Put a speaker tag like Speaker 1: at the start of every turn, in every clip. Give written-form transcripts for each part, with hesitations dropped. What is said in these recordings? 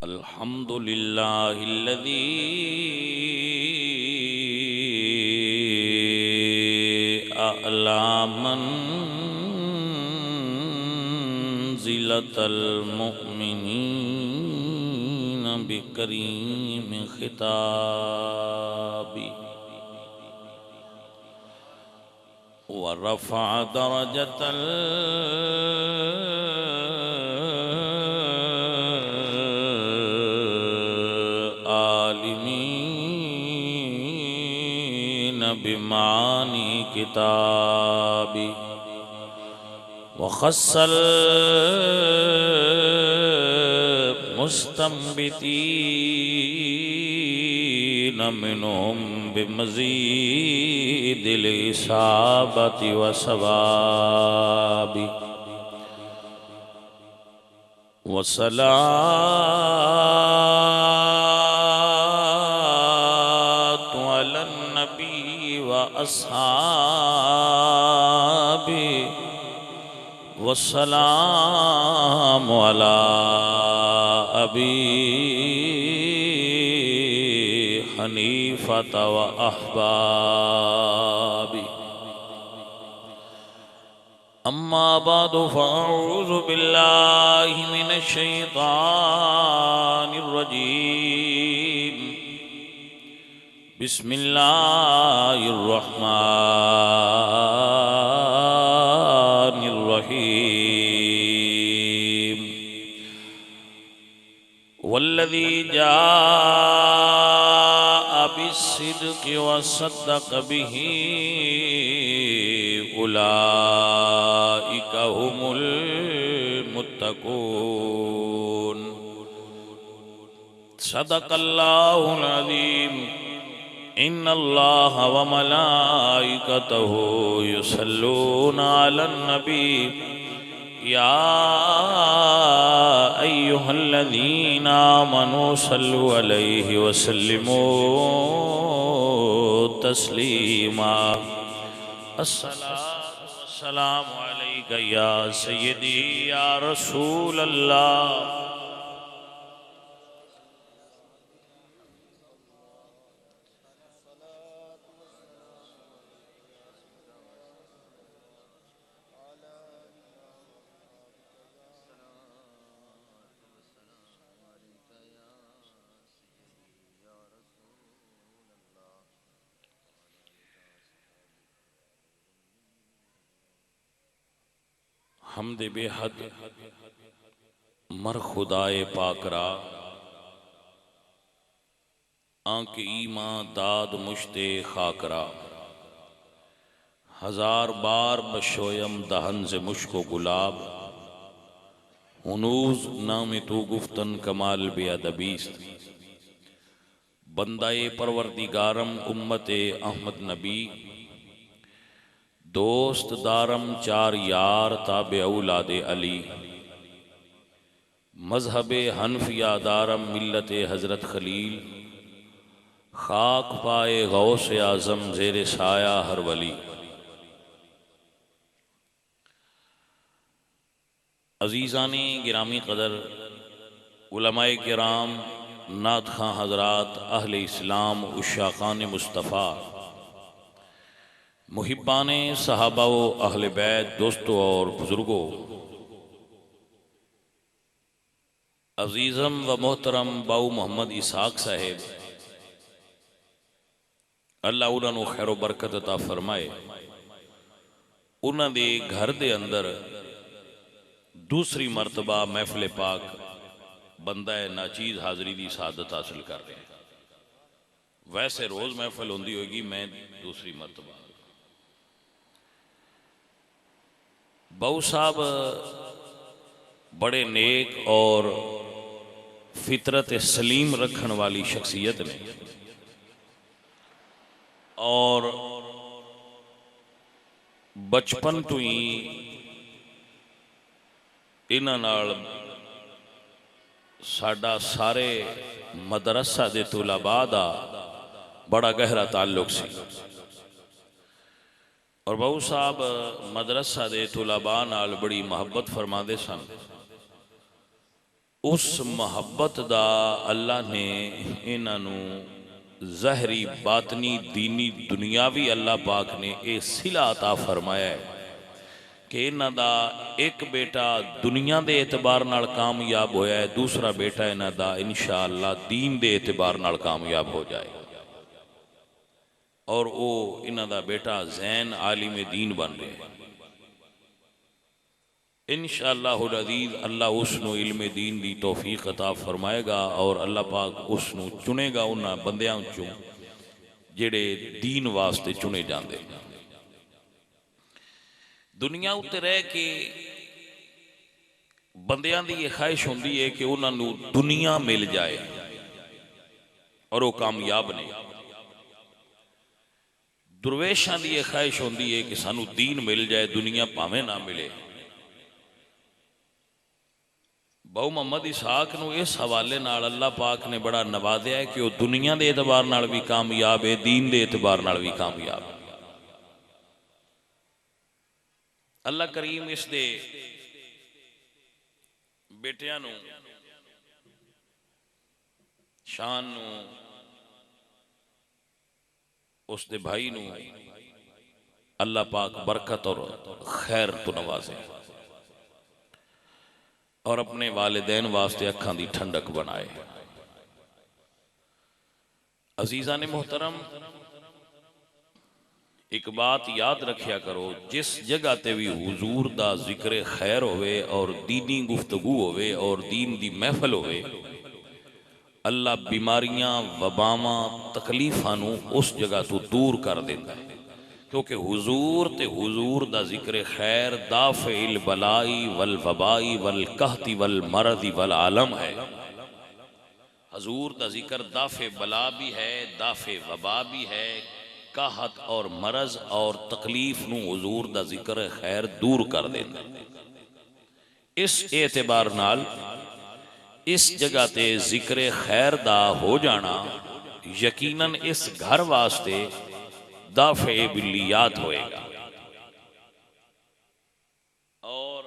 Speaker 1: अल्हम्दुलिल्लाहिल्लज़ी अअला मंज़िलतल मुअमिनीन बिकरीम खिताबी व रफ़अ दरजतल आलिमीन बिमानी किताबी व खस्सल मुस्तंबितीन मिनहुम बिमज़ीदिल इसाबति व सवाबी व सलातु अलन नबी व अस्हाबी वस्सलामु अला अबी हनीफत व अहबाबी अम्मा बादु फ़अऊज़ु बिल्लाहि मिनश शैतानिर रजीम बिस्मिल्लाहिर रहमानिर रहीम वल्लज़ी जाअ बिस्सिद्क़ि व सद्दक़ बिही उलाइका हुमुल मुत्तक़ून सदक़ल्लाहुल अज़ीम इन्नल्लाहा व मलाइकतहु युसल्लूना अलन नबी या अय्युहल्लज़ीना आमनू सल्लु अलैहि व सल्लिमू तस्लीमा अस्सलातु वस्सलामु अलैका या सय्यदी या रसूल अल्लाह हमद बेहद मर खुदाए पाकरा आंके ईमा दाद मुश्ते खाकरा हजार बार बशोयम दहन से मुश्को गुलाब हुनूज नाम तू गुफ्तन कमाल बेअदबीस्त बंदाए परवरदिगारम उम्मते अहमद नबी दोस्त दारम चार यार ताबे औलादे अली मजहबे हनफिया दारम मिल्लते हजरत खलील खाक पाए गौस आजम जेरे साया हर वली अजीज़ानी गिरामी कदर उलमाए किराम नात खां हजरात अहले इस्लाम उशाक़ान मुस्तफ़ा मुहिब्बाने सहाबा व अहले बैत दोस्तों और बुजुर्गों अजीज़म व मोहतरम बाऊ मोहम्मद इसहाक साहेब अल्लाह उन्होंने खैर बरकत अता फरमाए उन्होंने घर दे अंदर दूसरी मरतबा महफिल पाक बंदा नाचीज़ हाज़री की शहादत हासिल कर रहे हैं। वैसे रोज़ महफिल होंदी होगी, मैं दूसरी मरतबा। बाऊ साहब बड़े नेक और फितरत सलीम रखने वाली शख्सियत ने और बचपन तो ही इन्हां नाल साडा सारे मदरसा दे तुलाबा दा बड़ा गहरा ताल्लुक सी और बाऊ साहब मदरसा दे तुलाबा नाल बड़ी मुहब्बत फरमाते सन उस मुहब्बत दा अल्लाह ने इन्हों ज़हरी बातनी दीनी दुनियावी अल्लाह पाक ने यह सिला अता फरमाया है कि इन्हों का एक बेटा दुनिया के एतबार नाल कामयाब होया है, दूसरा बेटा इन्हों का इंशा अल्लाह दीन के एतबार नाल कामयाब हो जाए और वो इन्हों का बेटा जैन आलिम दीन बन रहा है। इंशा अल्लाहुल अज़ीज़ अल्लाह उसनों इल्म दीन की तौफीक अता फरमाएगा और अल्लाह पाक उसनों चुनेगा उन्होंने बंदियां चों जेड़े दीन वास्ते चुने जाते। दुनिया उत्ते रह के बंदियां दी ये ख्वाहिश होंदी है कि उन्होंने दुनिया मिल जाए और वो कामयाब नहीं। दुर्वेशां दी ये ख्वाहिश होंदी है कि सानू दीन मिल जाए, दुनिया भावें ना मिले। बहु मोहम्मद इसहाक नूं इस हवाले नाल अल्लाह पाक ने बड़ा नवाजिया है कि वह दुनिया के एतबार नाल भी कामयाब है, दीन के एतबार नाल भी कामयाब है। अल्लाह करीम इस दे बेटियां नूं शान नूं उस दे भाई नूं अल्लाह पाक बरकत और खैर तो नवाजे और अपने वालिदैन वास्ते अखां दी ठंडक बनाए। अजीज़ा ने मोहतरम, एक बात याद रखिया करो, जिस जगह ते भी हुजूर दा जिक्र खैर होवे और दीनी गुफ्तगू होवे और दीन दी महफल होवे, अल्लाह बीमारियां वबावां तकलीफां नूं उस जगह तो दूर कर देता है। क्योंकि हुजूर ते हुजूर दा जिक्र खैर दाफिल बलाई वल वबाई वल कहती वल मरदी वल आलम है। हुजूर दा जिक्र दाफे बला भी है, दाफे वबा भी है, कहत और मरज और तकलीफ नूं हुजूर दा जिक्र खैर दूर कर देता। इस एतबार नाल इस जगह ते जिक्र खैर दा हो जाना यकीनन इस घर वास्ते दाफे बिल्लियात होएगा और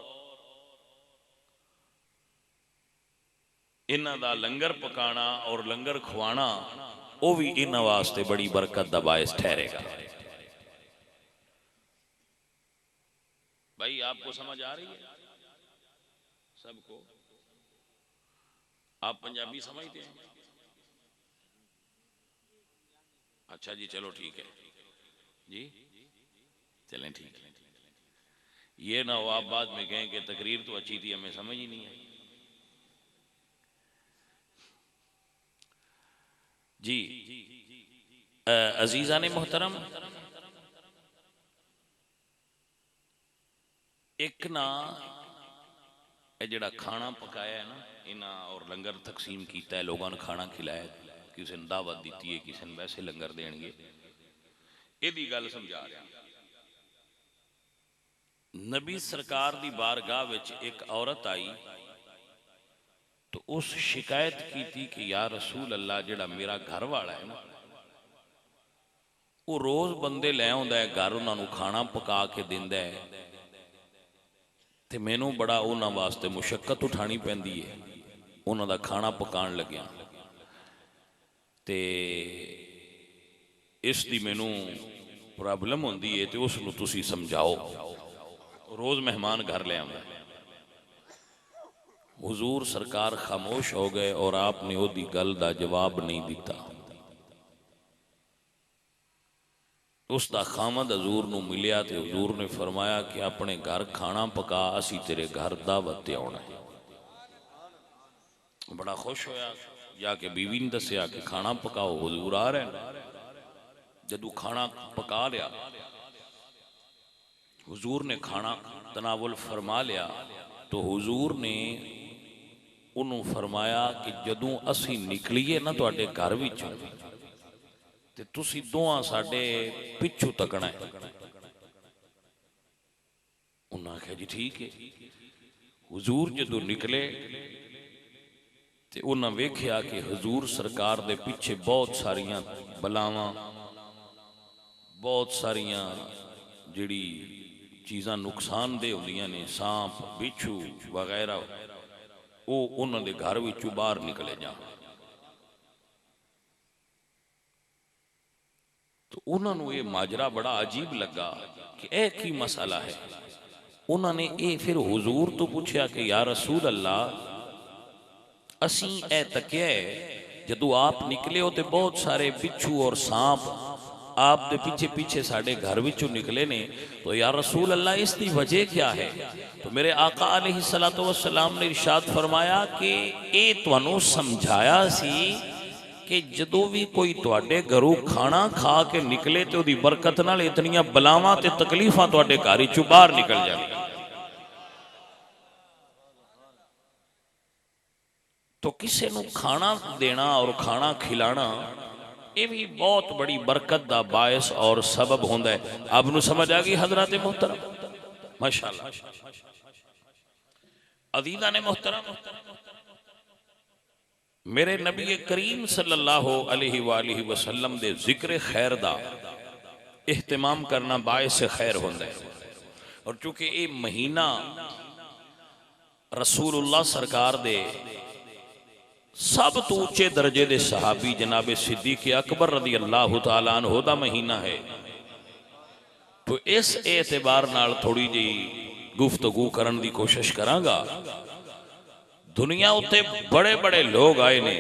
Speaker 1: इन्हां दा लंगर पकाना और लंगर खुआना वो भी इन्हां वास्ते बड़ी बरकत दा बायस ठहरेगा। भाई आपको समझ आ रही है? सबको आप पंजाबी समझते हैं? अच्छा जी, चलो ठीक है जी, चलें ठीक है। ये ना हो आप बाद में कहें कि तकरीर तो अच्छी थी, हमें समझ ही नहीं आई। जी अजीज़ा ने मोहतरम, एक ना जड़ा खाना पकाया है ना इन्हें और लंगर तकसीम किया है, लोगों ने खाना खिलाया, किसी ने दावत दी है, किसी ने वैसे लंगर देंगे, यदी गल समझा रहा। नबी सरकार दी बारगाह विच एक औरत आई तो उस शिकायत की थी कि या रसूल अल्लाह, जड़ा मेरा घर वाला है ना वो रोज बंदे लै आउंदा है, घर उन्होंने खाना पका के दिंदा है ते मैनू बड़ा उन्होंने वास्ते मुशक्कत उठानी पैंदी है उन्हों दा खाना पकान लग्या ते इस दी मैनू प्रॉब्लम होंदी है तो उसनू तुसी समझाओ। रोज मेहमान घर ले आंदा। हुजूर सरकार खामोश हो गए और आपने ओदी गल दा जवाब नहीं दिता। उसका खामद हजूर नू मिलिया तो हजूर ने फरमाया कि अपने घर खाना पका, असी तेरे घर दावत ते आउणा है। बड़ा खुश होया, जाके बीवी ने दसिया कि खाना पकाओ, हजूर आ रहे हैं। जदू खाना पका लिया, हुजूर ने खाना तनावुल फरमा लिया तो हुजूर ने उन्होंने फरमाया कि जदों असी निकलीए ना तुहाडे घर विचों ते तुसी दोहां साडे पिछू तकना है। उन्हें आख्या जी ठीक है। हुजूर जदों निकले ते उन्हें वेख्या कि हजूर सरकार दे पिछे बहुत सारियां बलावां, बहुत सारियां जिहड़ी चीज़ां नुकसानदेह होंदियां ने, सांप बिच्छू वगैरह, वो उन्होंने घर विचों बाहर निकले जा। तो उन्होंने ये माजरा बड़ा अजीब लगा कि यह की मसला है। उन्होंने ये फिर हुजूर तो पूछा कि या रसूल अल्लाह, असी ए तकिया है जदों आप निकले हो तो बहुत सारे बिच्छू और सांप आप दे पीछे पीछे साढ़े घर विचों निकले ने, तो या रसूल अल्लाह इसकी वजह क्या है? तो मेरे आका अलैहिस्सलातु वस्सलाम ने इरशाद फरमाया कि ये तुहानू समझाया सी कि जदों भी कोई तुहाडे घरों खाना खा के निकले तो उहदी बरकत नाल इतनियां बलावां ते तकलीफां तुहाडे घर विचों बाहर निकल जाए। तो किसी को खाना देना और खाना खिलाना ये भी बहुत बड़ी बरकत का बायस और सबब होता है। आपको समझ आ गई हजरत मोहतरम? माशाअल्लाह। अदीदा ने मोहतरम, मेरे नबी करीम सल्लल्लाहु अलैहि वसल्लम दे जिक्र खैर दा एहतमाम करना बायस खैर होता है। और चूंकि ये महीना रसूलुल्लाह सरकार दे सब तो उच्चे दर्जे दे सहाबी जनाबे सिद्दीक अकबर रदी अल्लाह तआला अन्हु दा महीना है, तो इस एतबार नाल थोड़ी जी गुफ्तगू करन दी कोशिश करांगा। दुनिया उत्ते बड़े बड़े लोग आए ने,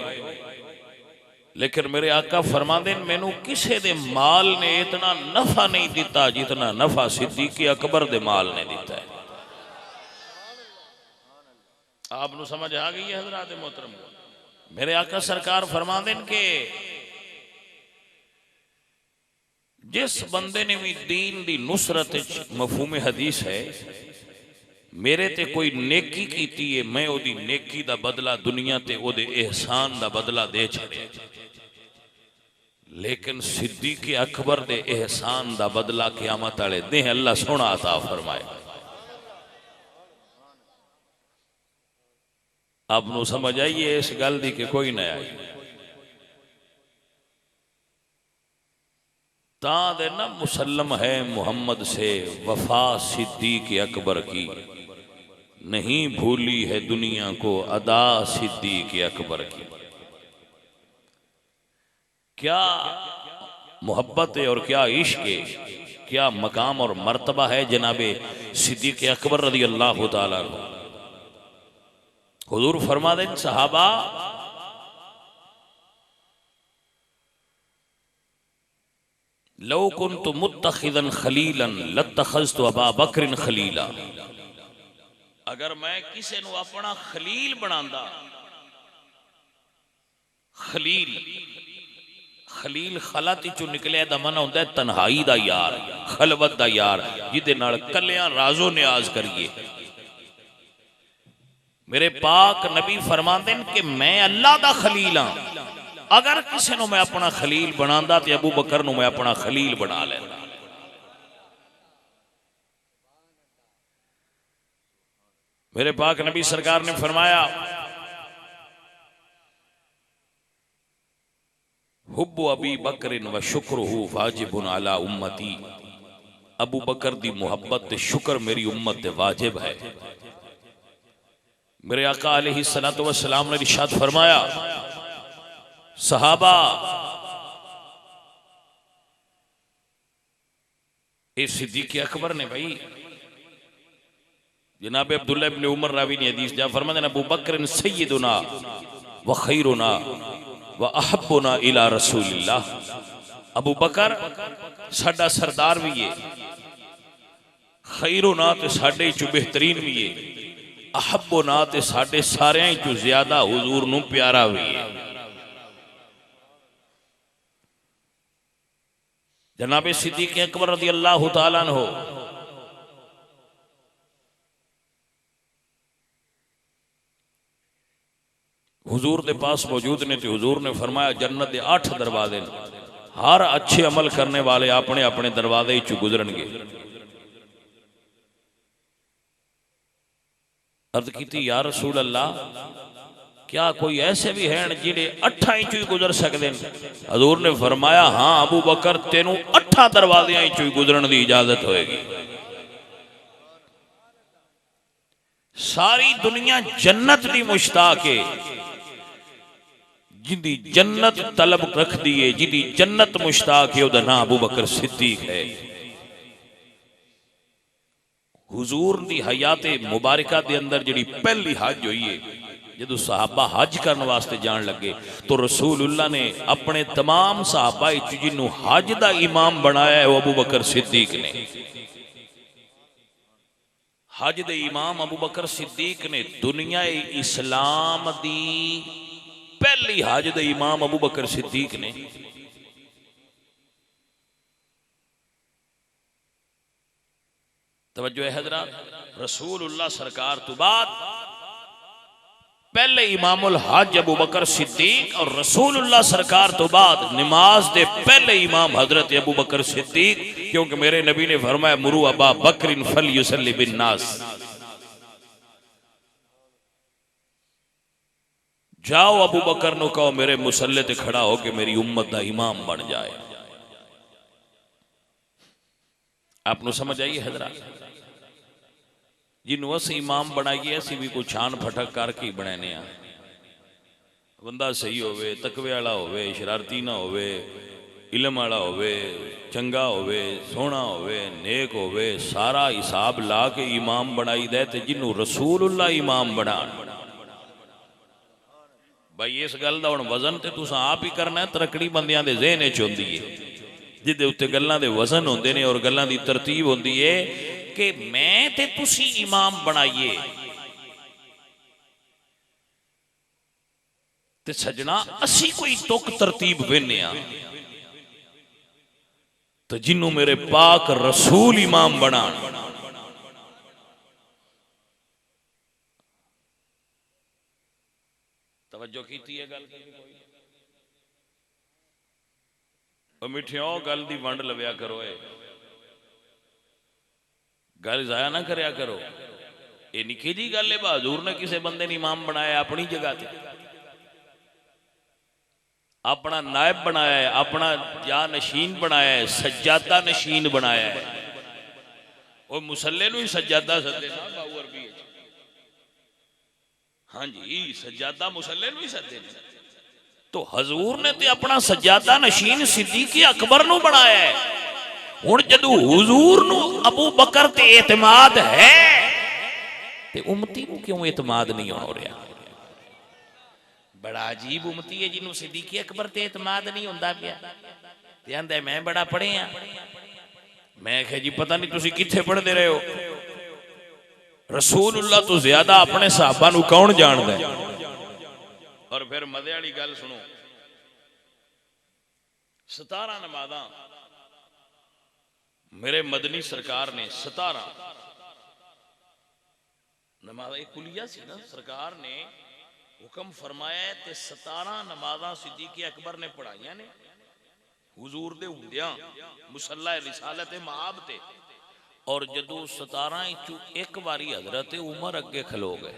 Speaker 1: लेकिन मेरे आका फरमांदे मैनू किसे दे माल ने इतना नफा नहीं दिता जितना नफा सिद्दीक अकबर दे माल ने दिता है। आपनू समझ आ गई है हजरात मोहतरम? मेरे आका सरकार फरमांदे के जिस बंदे ने भी दीन दी नुसरत मफहूम हदीस है मेरे ते कोई नेकी कीती है, मैं ओदी नेकी दा बदला दुनिया ते ओदे एहसान दा बदला दे छड़े, लेकिन सिद्दीक अकबर दे एहसान दा बदला क़यामत वाले दिन अल्लाह सोना अता फरमाए। आपनू समझ आइए इस गल दी कि कोई ना आई? ता दे ना मुसल्लम है मुहम्मद से वफा सिद्दीक अकबर की, नहीं भूली है दुनिया को अदा सिद्दीक अकबर की। क्या मोहब्बत है और क्या इश्क है, क्या मकाम और मर्तबा है जनाबे सिद्दीक अकबर रज़ी अल्लाह तआला अन्हु। हुजूर फरमा दें सहाबा, लौ कुन्तु मुत्तखिज़न खलीलन लत्तखज़तु अबा बकरिन खलीला, अगर मैं किसी को अपना खलील बनांदा, खलील खलील खलत चो निकलिया दा मन होंदा है तन्हाई दा यार, खलवत दा यार, जिदे नाल कलियां राजो न्याज करिए। मेरे पाक नबी फरमाते हैं कि मैं अल्लाह दा खलील हाँ, अगर किसी को मैं अपना खलील बनांदा तो अबू बकर को मैं अपना खलील बना लेना। मेरे पाक नबी सरकार ने फरमाया, हुब्बु अबी बकरिन व शुक्रुहु वाजिबुन अला उम्मती, अबू बकर दी मुहब्बत ते शुक्र मेरी उम्मत ते वाजिब है। मेरे आका अलैहिस्सलातु वस्सलाम ने इरशाद फरमाया, सहाबा ए सिद्दीक अकबर ने भाई जनाब अब्दुल्लाह इब्न उमर रावी ने हदीस जा फरमाते हैं, अबू बकर सय्यदुना व खैरुना व अहब्बुना इला रसूलिल्लाह, अबू बकर साडा सरदार भी है, खैरुना ते साडे चो बेहतरीन भी है, अहब्बुना ते साडे सारियां चो ज्यादा हुजूर नू प्यारा भी है। जनाबे सिद्दीक अकबर रज़ी अल्लाह तआला अन्हु हुजूर के पास मौजूद ने, तो हुजूर ने फरमाया जन्नत के 8 दरवाजे, हर अच्छे अमल करने वाले अपने अपने दरवाजे चु गुजरनगे। अर्ज की या रसूल अल्लाह, क्या कोई ऐसे भी हैं जिन्हें 8 चु ही गुजर सकते हैं? हजूर ने फरमाया हाँ अबू बकर तेनू 8 दरवाजे चु ही गुजरन की इजाजत होएगी। सारी दुनिया जन्नत दी मुश्ताक है, जिंदी जन्नत तलब रख दी है, जिंदी जन्नत मुश्ताक है, उहदा नाम अबू बकर सिद्दीक है। हुजूर दी हयाते मुबारका दे अंदर जिहड़ी पहली हज हुई है, जदों सहाबा हज करने वास्ते जान लगे तो रसूलुल्लाह ने अपने तमाम सहाबा जिन्हों हज दा इमाम बनाया है वो अबू बकर सिद्दीक ने। हज दे इमाम अबू बकर सिद्दीक ने दुनिया इस्लाम दी पहली हज दे इमाम अबू बकर सिद्दीक ने। तवज्जो है हजरात, रसूलुल्लाह सरकार तो बाद पहले इमामुल हज अबू बकर सिद्दीक और रसूलुल्लाह सरकार तो बाद नमाज दे पहले इमाम हजरत अबू बकर सिद्दीक, क्योंकि मेरे नबी ने फरमाया मुरू अबा बकरिन फलयुसल्ली बिन्नास, जाओ अबू बकर नु कहो मेरे मुसल्ले ते खड़ा हो के मेरी उम्मत दा इमाम बन जाए। आपको समझ आई हजरात, जिन्हों असी इमाम बनाइए असी भी कोई छान फटक करके ही बनाने आ। बंदा सही होवे, तकवे वाला होवे, शरारती ना होवे, इलम वाला होवे, चंगा होवे, सोहना होवे, नेक होवे, सारा हिसाब ला के इमाम बनाई दे ते जिन्हों रसूलुल्लाह इमाम बना। भाई इस गल दा हुण वजन ते तुसां आप ही करना है, तरकड़ी बंदियां दे ज़हन च हुंदी है जिहदे उत्ते गल्लां दे वजन होंदे ने और गल्लां दी तरतीब होंदी है कि मैं ते तुसी इमाम बनाइए। ते सजना असी कोई तुक तरतीब वेने आ तो जिन्हों मेरे पाक रसूल इमाम बना। तवज्जो कीती है गल मिठियो, गल दी वंड लव्या करो, गल जाया ना करया करो। ये निकी जी गल है, बहादुर ने किसी बंदे ने इमाम बनाया अपनी जगह ते, अपना नायब बनाया है, अपना या नशीन बनाया है, सज्जादा नशीन बनाया है। वो मुसल्ले नूं ही सज्जादा सदे ना बाऊ अरबी। हाँ जी, सज्जादा मुसल्ले नूं ही सदे। तो हजूर ने ते अपना सज्जादा नशीन सिद्दीक अकबर नूं बनाया है। हुण जदों हुजूर नूं अबू बकर ते एतमाद है ते उम्मती नूं क्यों एतमाद नहीं हो रहा? बड़ा अजीब उम्मती है जिन्हों सिद्दीक अकबर ते एतमाद नहीं होंदा पिया। ते आंदा मैं बड़ा पढ़े आ। मैं कहा जी पता नहीं तुसी कित्थे पढ़दे रहे हो। रसूलुल्लाह तो ज्यादा अपने सहाबा नूं कौन जानदा है? और फिर मजे वाली गल सुनो, 17 नमाज़ां मेरे मदनी सरकार ने 17 नमाज़ां कुलिया सी ना, सरकार ने हुक्म फरमाया है ते 17 नमाज़ां सिद्दीक अकबर ने पढ़ाइया ने हुजूर दे हुंदियां मुसल्ला रिसालत माब ते। और जदों 17 चू एक बारी हजरत उमर अगे खलो गए,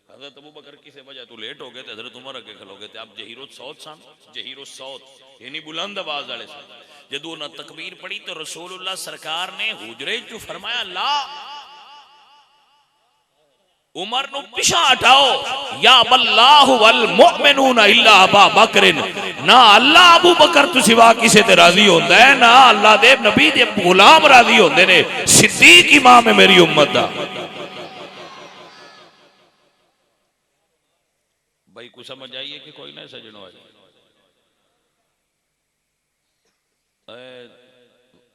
Speaker 1: हजरत अबू बकर किसी वजह तो लेट हो गए, हजरत उमर अगे खलो गए। आप जहीरो सौत सन, जहीरो सौत यानी बुलंद आवाज वाले सन। जदों उन्हें तकबीर पढ़ी तो रसूलुल्लाह सरकार ने हुजरे चू फरमाया ला उमर नु पिछा हटाओ, या बल्लाहु वल मुमिनूना इल्ला अबा बकरिन, ना अल्लाह अबू बकर तो सिवा किसी ते राजी होंदा है, ना अल्लाह दे नबी दे गुलाम राजी होंदे ने। सिद्दीक इमाम है मेरी उम्मत दा। भाई को समझ आइए कि कोई ना सजनो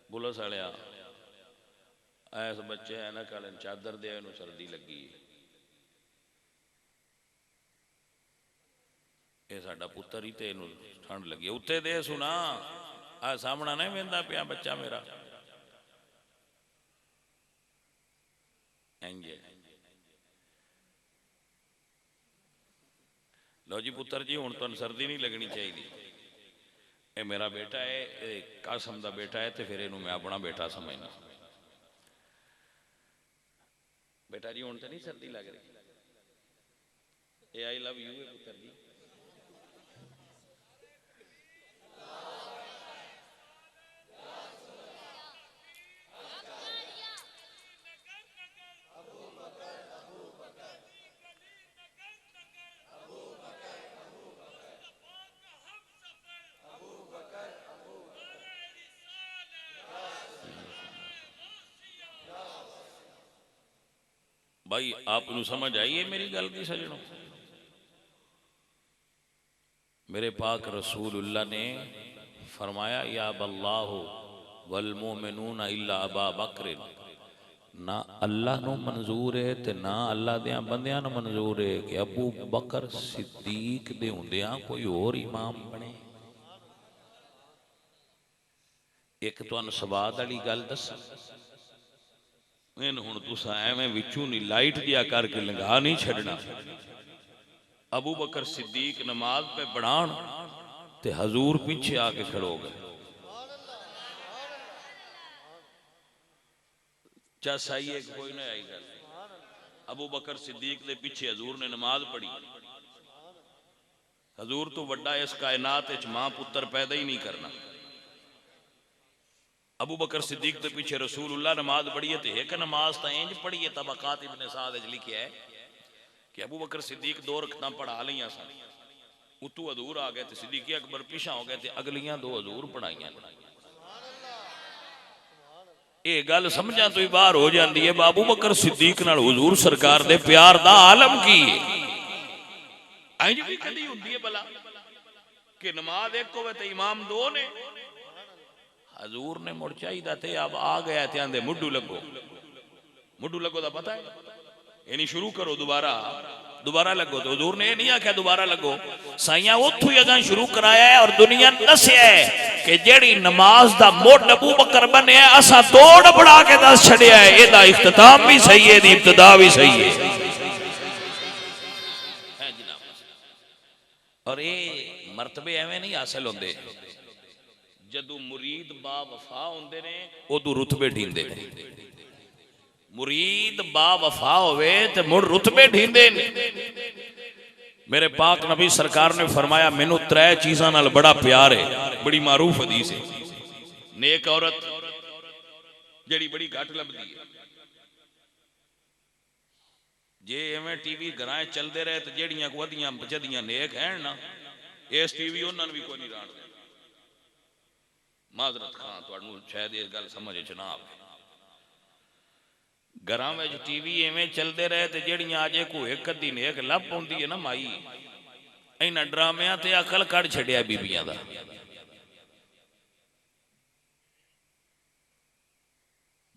Speaker 1: पुलिस वाले ऐस बच्चे है ना कल चादर दे सर्दी लगी, ये साडा पुत्र ही ते ठंड लगी उत्ते दे सुना आ सामना नहीं वेंदा पिया बच्चा मेरा इंजे। लो जी पुत्र जी हुण तुहानूं सर्दी नहीं लगनी चाहिए, ये मेरा बेटा है, कासम दा बेटा है, तो फिर इनू मैं अपना बेटा समझना। बेटा जी हुण तो नहीं सर्दी लग रही, ये आई लव यू है पुत्र जी। भाई आपको समझ आई है मेरी गल की सजनों? मेरे पाक रसूलुल्लाह ने फरमाया या बल्लाहु वल मोमिनून इल्ला अबा बकर, ना अल्लाह नू मंजूर है ते ना अल्लाह दे बंदियां नू मंजूर है कि अबू बकर सिद्दीक दे हुंदियां कोई और इमाम बने। एक तुहानू सवाद वाली गल दसां, इन हुण तुसां एवें विचों नहीं लाइट जिहा करके लंघा नहीं छड्डना। अबू बकर सिद्दीक नमाज पे बढ़ान ते हजूर पीछे आके खड़ो गए। चस आई है कोई ना आई गल। अबू बकर सिद्दीक दे पीछे हजूर ने नमाज पढ़ी। हजूर तो वड्डा इस कायनात विच मां पुत्र पैदा ही नहीं करना। अबू बकर सिद्दीक के पीछे रसूलुल्लाह नमाज पढ़ी है। एक नमाज तो इंज पढ़ी है, तबकात इब्ने साद लिखा है कि अबू बकर सिद्दीक 2 रकतां पढ़ा लिया सन, उतू हजूर आ गए तो सिद्दीक अकबर पिछा हो गए, अगलियां 2 हजूर पढ़ाइयां। ये गल समझा तो ही बाहर हो जाती है। अबू बकर सिद्दीक नाल हुजूर सरकार दे प्यार दा आलम की है। इंज भी कदी हुंदी है भला कि नमाज एक होवे ते इमाम 2 ने। हजूर ने मुड़ चाहिदा थे अब आ गया थे आंदे मुड्डू लगो। मुड्डू लगो दा पता है, ये नहीं शुरू करो दोबारा दोबारा लगो। तो हजूर ने नहीं आख्या दोबारा लगो, साइया उथों ही अगां शुरू कराया है और दुनिया दस्या है कि जेड़ी नमाज दा मुड अबू बकर बने असा तोड़ बढ़ा के दस छड़िया है। एदा इख्तिताम भी सही है, दी इब्तिदा भी सही है जनाब। और ये मर्तबे एवें नहीं हासिल होंदे। जदों मुरीद बा वफा होंदे ने उदों रुतबे ढींदे ने। मुरीद बा वफा होवे ते मुड़ रुतबे ढींदे ने। मेरे पाक नबी सरकार ने फरमाया मैनू 3 चीज़ां नाल बड़ा प्यार है। बड़ी मारूफ हदीस है। नेक औरत जेड़ी बड़ी घट लभदी है। जे एवें टीवी घरां चलते रहे तो जेड़ियां वधियां बचदियां नेक हैं ना, इस टीवी उन्होंने भी कोई नहीं राण देना। माजरत खां तुहानू शायद ये गल समझ च ना आवे। घरां विच टीवी एवें चलते रहे तो जेड़ियां अजे कोई एक अद्धी नेक लभ पौंदी है ना माई, इन्हां ड्रामियां ते अकल कढ़ छड्डिया बीबियां दा।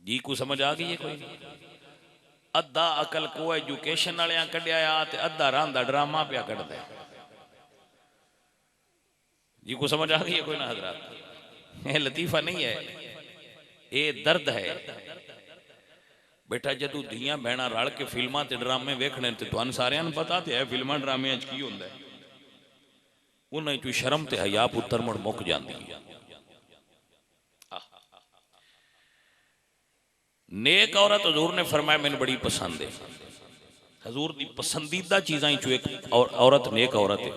Speaker 1: जी को समझ आ गई है कोई? अद्धा अकल को एजुकेशन वालियां कढ़िया ते अद्धा रंधा ड्रामा पिया कढ़दा है। जी को समझ आ गई है कोई ना हजरात? ये लतीफा नहीं है, ये दर्द है बेटा। जदों धियां बहना रल के फिल्मां ते ड्रामे वेखने ते तुहानू सारियां नूं पता ते है फिल्मां ड्रामियां च की हुंदा है। उन्हां चों शर्म ते हया पुत्तर मुड़ मुक जांदी है। नेक औरत हजूर ने फरमाया मैंने बड़ी पसंद है। हजूर की पसंदीदा चीज़ां चों एक औरत नेक औरत है।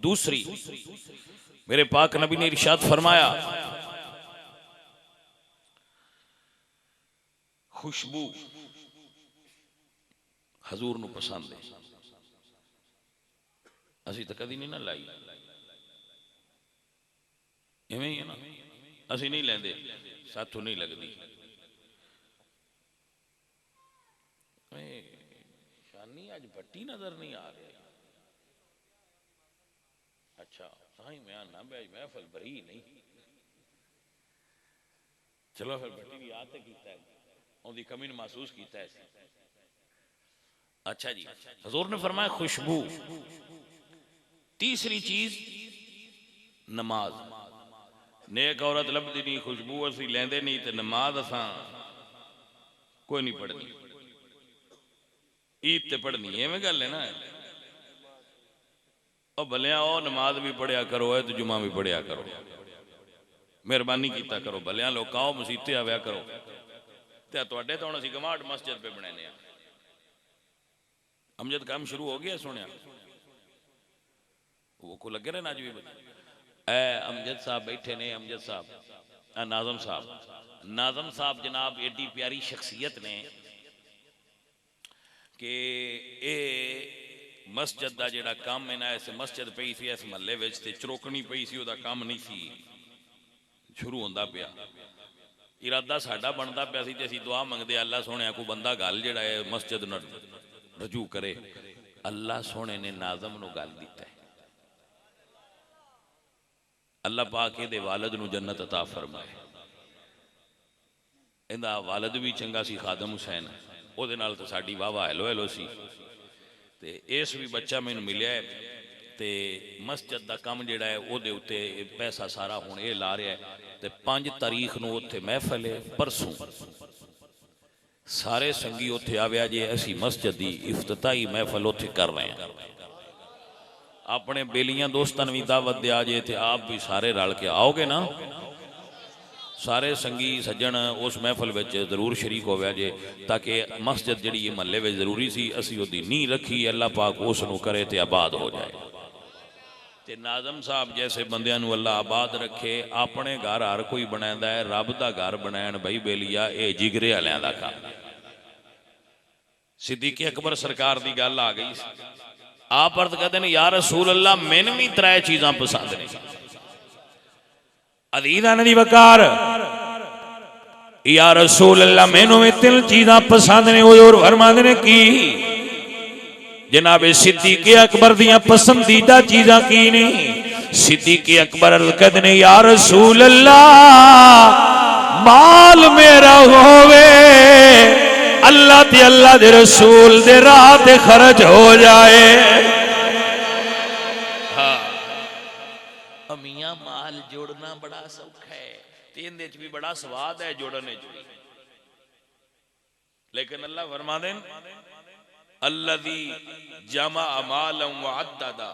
Speaker 1: दूसरी मेरे पाक नबी ने इरशाद फरमाया खुशबू हजूर नूं पसंद है। असी तो कदी नहीं ना लाई, इवें ही है ना, असी नहीं लेंदे, साथों नहीं लगती। शानी अज भट्टी नजर नहीं आ रही। अच्छा हाँ मैं आना भाई महफल भरी नहीं। चलो फिर भट्टी भी याद किया है, उनकी कमी ने महसूस किया है। अच्छा जी, हजूर ने फरमाया खुशबू। तीसरी चीज नमाज। नेक औरत लभदी नहीं, खुशबू असी लेंदे नहीं, तो नमाज असा कोई नहीं पढ़नी। ईद ते पढ़नी एवं गल है ना। और भलिया ओ नमाज भी पढ़िया करो है तो जुमा भी पढ़िया करो, मेहरबानी कीता करो। भलिया लोग आओ मसीते आव्या करो। तुहाडे तो हुण असीं गवाट मस्जिद पे बनाने। अमजद काम शुरू हो गया सुनिया? वो को लगे रहे ना अज भी अमजद साहब बैठे ने। अमजद साहब नाजम साहब, नाजम साहब जनाब एडी प्यारी शख्सियत ने कि मस्जिद का जोड़ा काम है ना, इस मस्जिद पई सी इस महल्ले विच ते चरोकनी पई सी, उहदा काम नहीं सी शुरू होंदा पिया। इरादा साडा बनता पिया सी ते असीं दुआ मंगदे अल्लाह सोहणिया कोई बंदा गल जिहड़ा है मस्जिद नाल रजू करे। अल्लाह सोहणे ने नाज़म नूं गल दिता है। अल्लाह पाक इहदे वालिद नूं जन्नत अता फरमाए। इहदा वालिद भी चंगा सी खादम हुसैन, उहदे नाल तो साडी वाह वाह हेलो हेलो सी। ते इस भी बच्चा मैनूं मिलिया है ते मस्जिद दा काम जिहड़ा है उहदे उत्ते पैसा सारा हुण इह ला रहा है। ते 5 तारीख नूं उत्थे महफिल है, परसों सारे संगी उत्थे आविया जे असीं मस्जिद दी इफ्तिताही महफिल उत्थे कर रहे हैं। अपने बेलियां दोस्तां नूं भी दावत दिया जे ते आप भी सारे रल के आओगे ना। सारे संगी सज्जन उस महफिल में जरूर शरीक हो जे, ताकि मस्जिद जी महल्ले में जरूरी सी असी उसकी नींह रखी, अल्लाह पाक उसनू करे तो आबाद हो जाए। ते नाज़म साहब जैसे बंदियां नू अल्लाह आबाद रखे। अपने घर हर कोई बनांदा है, रब दा घर बनाण बई बेलिया ये जिगरे वालियां दा काम। सिद्दीक़ अकबर सरकार दी गल आ गई, आप अर्ज कहते हैं या रसूल अल्लाह मैनू भी 3 चीज़ां पसंद ने। अदीदा नदी वकार या रसूल अल्लाह मैनू में 3 चीज़ां पसंद ने। हुजूर फरमांदे ने की? जनाब सिद्दीक़ अकबर दियां पसंदीदा चीज़ां की ने? सिद्दीक़ अकबर कहते ने या रसूल अल्लाह माल मेरा होवे, अल्लाह ते अल्लाह दे रसूल दे राह ते खर्च हो जाए। मियां माल जोड़ना बड़ा सौखा है, इहदे च भी बड़ा स्वाद है जोड़ने च भी। लेकिन अल्लाह फरमाते अल्लज़ी जमा मालन व अद्ददा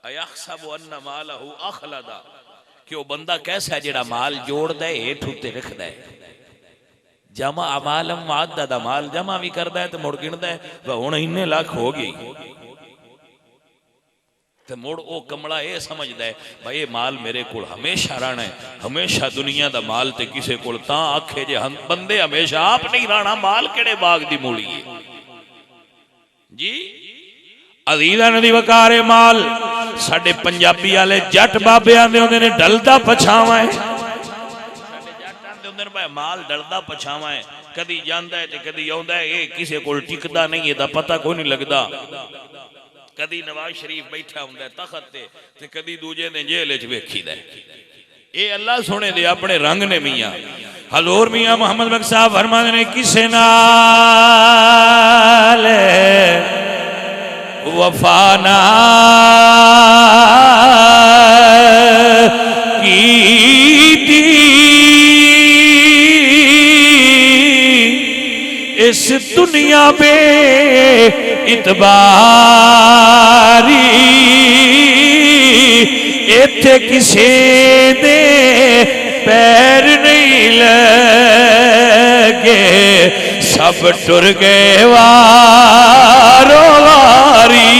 Speaker 1: अयहसबु अन्ना मालहु अखलदा, कि वह बंदा कैसा है जिहड़ा माल जोड़दा है हेठ उत्ते रखदा है। जमा मालन व अद्ददा, माल जमा भी करदा है तो मुड़ गिनदा है हुण इन्ने लाख हो गई, तो मुड़ वो कमला ये समझदा है भाई ये माल मेरे को हमेशा रहना है। हमेशा दुनिया का माल तो किसी को आखे जे हम बंदे हमेशा आप नहीं रहना, माल केड़े बाग दी मूली है जी। अजीज़ां नदी वकारे माल साडे पंजाबी वाले जट बाबे आंदे हुंदे ने डलदा पछावा है। साडे जट आंदे हुंदे ने भाई माल डलदा पछावा है, कदी जांदा है ते कदी आउंदा है, ये किसी कोल टिकदा नहीं, इहदा पता कोई नहीं लगदा। कदी नवाज शरीफ बैठा हुंदा तखत ते कदी दूजे ने जेल च वेखीदा। ये अल्लाह सोने दे अपने रंग ने। मियां हजूर मियां मोहम्मद बख्श साहब फरमाते ने किसे नाल वफा ना कीती, इस दुनिया पे इतबारी, इत्थे किसे दे पैर नहीं लगे, सब टुर गए वारो वारी।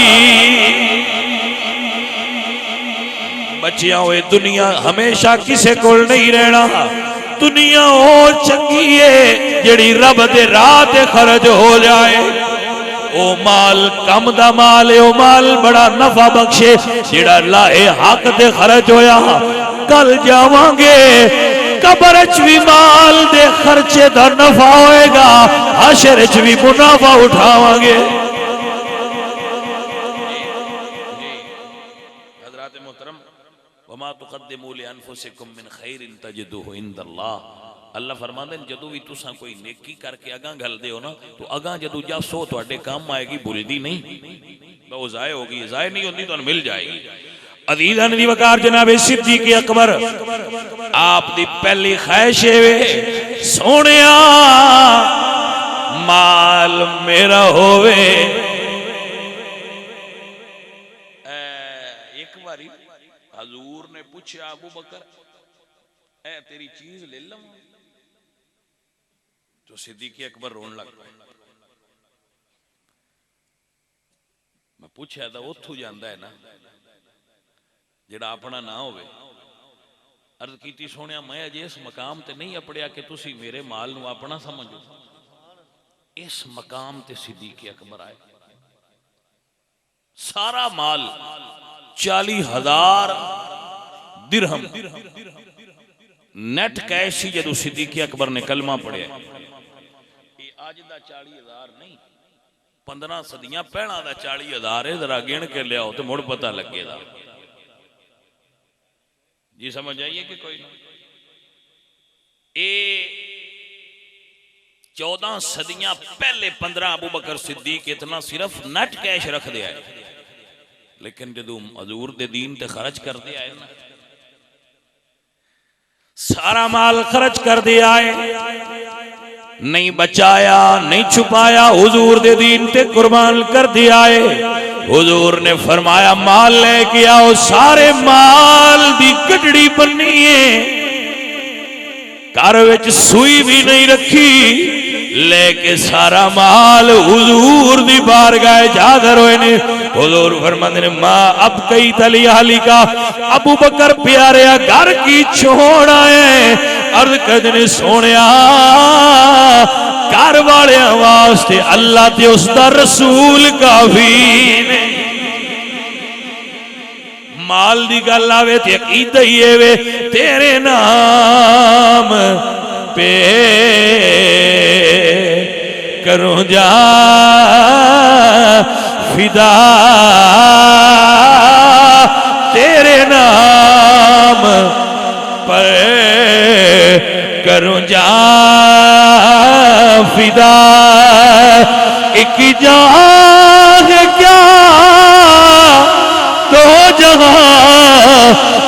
Speaker 1: बच्चियां हुए दुनिया हमेशा किसे कोल नहीं रहना। दुनिया हो चंगी है जिहड़ी रब दे राह ते खर्च हो जाए। ओ माल कम दा माल है, ओ माल बड़ा नफा बख्शे जिहड़ा लाए हक ते खर्च होया। कल जावांगे कबर च भी माल दे खर्चे दा नफा होएगा, हशर च भी मुनाफा उठावांगे। हज़रात मोहतरम वमा तुक़द्दिमू लिअन्फुसिकुम मिन खैरिन तजिदूहु इंदल्लाह। अल्लाह फरमाते हैं जदों भी तुसा कोई नेकी करके अगां घलदे हो ना, तो अगां जदों जासो तुहाडे काम आएगी, भुलदी नहीं, तो ज़ाय होगी, ज़ाय नहीं होती तो मिल जाएगी। अज़ीज़ां दी वकार जनाब सिद्दीक़ अकबर आप दी पहली ख्वाहिश है सोनिया माल मेरा होवे। एक बारी हजूर ने पूछा अबू बकर ए तेरी चीज ले लूं, तो सिद्दीक़ अकबर रोन लग पाए। मैं पूछा तो उथू जांदा है ना जेड़ा अपना ना होवे। अर्ज की सोनिया मैं अजे इस मकाम ते नहीं अपड़िया कि तुसी मेरे माल नू अपना समझो। इस मकाम ते सिद्दीक़ अकबर आए, सारा माल 40,000 दिरहम नेट कैश ही जदों सिद्दीक अकबर ने कलमा पढ़िया, ये अज का 40,000 नहीं, 15 सदियां पहला का 40,000 है। जरा गिन के लियाओ तो मुड़ पता लगेगा जी, समझ आइए कि कोई ना। ये 14 सदियां पहले 15 अबू बकर सिद्दीक इतना सिर्फ नेट कैश रख दिया है, लेकिन जदों हजूर दे दीन ते खर्च कर दिया है ना, सारा माल खर्च कर दिया है, नहीं बचाया नहीं छुपाया, हुजूर दे दीन ते कुर्बान कर दिया है। हुजूर ने फरमाया माल लेके आओ, सारे माल दी गठड़ी बन्नी है, घर विच सुई भी नहीं रखी, लेके सारा माल हुजूर दी बारगाह हाज़िर होए ने। हुजूर फरमाते ने मां अब कई तली हाली का अबू बकर प्यारे घर की छोड़ आए। अर्ज करते ने सोनिया घर वाले वास्ते अल्लाह ते उसदा रसूल काफी ने। माल दी गल आवे ते अकीदा ही है वे तेरे नाम पे करूं जा फिदा, तेरे नाम पर करूं जा फिदा। एक जान क्या दो जहां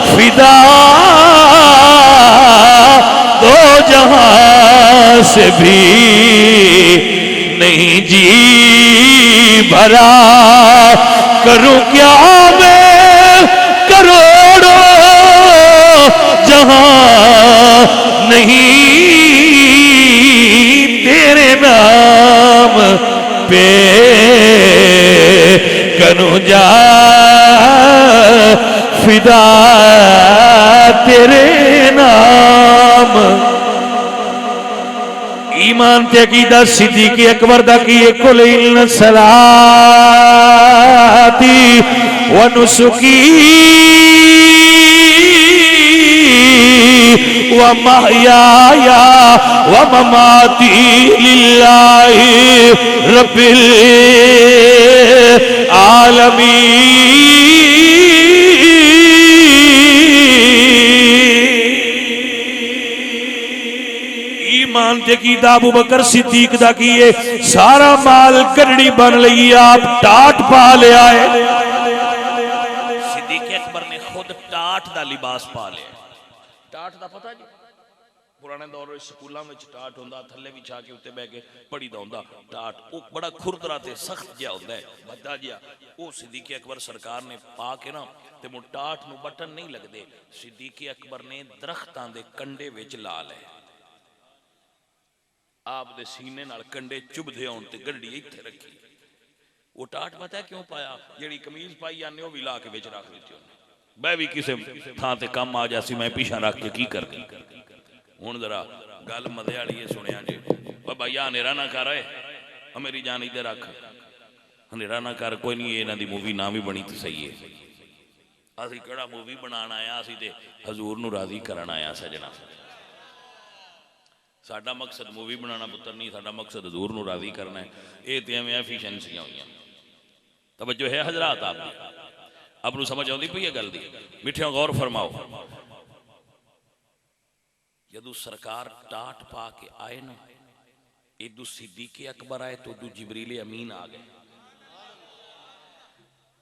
Speaker 1: फिदा, दो जहां से भी नहीं जी भरा। करूं क्या मैं करोड़ों जहां नहीं तेरे नाम पे करूं जा फिदा, तेरे नाम। ईमान ते अकीदा सिद्दीक अकबर दा की कुल इल्न सलाती व नुसुकी व महयाया व ममाती लिल्लाहि रब्बिल आलमीन। मानते की अबू बकर सिद्दीक दा की है सारा माल गढ़ड़ी बन लई, आप टाट पा लिया है। सिद्दीक अकबर ने खुद टाट दा लिबास पा लिया। टाट दा पता जी पुराने दौर में स्कूलों में टाट होंदा, थल्ले भी छा के उत्ते बह के पढ़ी दा होंदा। टाट वो बड़ा खुरदरा ते सख्त जिहा होंदा है, भद्दा जिहा। वो सिद्दीक अकबर सरकार ने पा के ना ते मुड़ टाट नूं बटन नहीं लगदे, सिद्दीक अकबर ने दरख्तां दे कंडे विच ला लए। आप दे सीने नाल कंडे चुभदे होण ते गड्डी इत्थे रखी। वो टाट पता है क्यों पाया? जेड़ी कमीज पाई जाने वो भी ला के विच रख दित्ती उन्हें। मैं भी किसी थां ते काम आ जासी, मैं पीछा रख के की कर दी। हुण जरा गल मजे वाली है, सुनिया जी। भैया हनेरा ना कर, मेरी जान इधर रख, हनेरा ना कर। कोई नहीं, इन्हां दी मूवी ना भी बनी तो सही है। असीं किहड़ा मूवी बनाण आया, असीं ते हजूर नूं राजी करन आया सजना। साडा मकसद मूवी बनाना पुत्र नहीं, साडा मकसद हजूर नूं राजी करना है। ये तो एवं एफिशिएंसियां हुई। तवज्जो है हजरात? आप नूं समझ आउंदी पई है गल दी? मिठियों गौर फरमाओ। जदों सरकार टाट पा के आए ना, इदू सिद्दीक अकबर आए तो उदू जिबरील अमीन आ गए।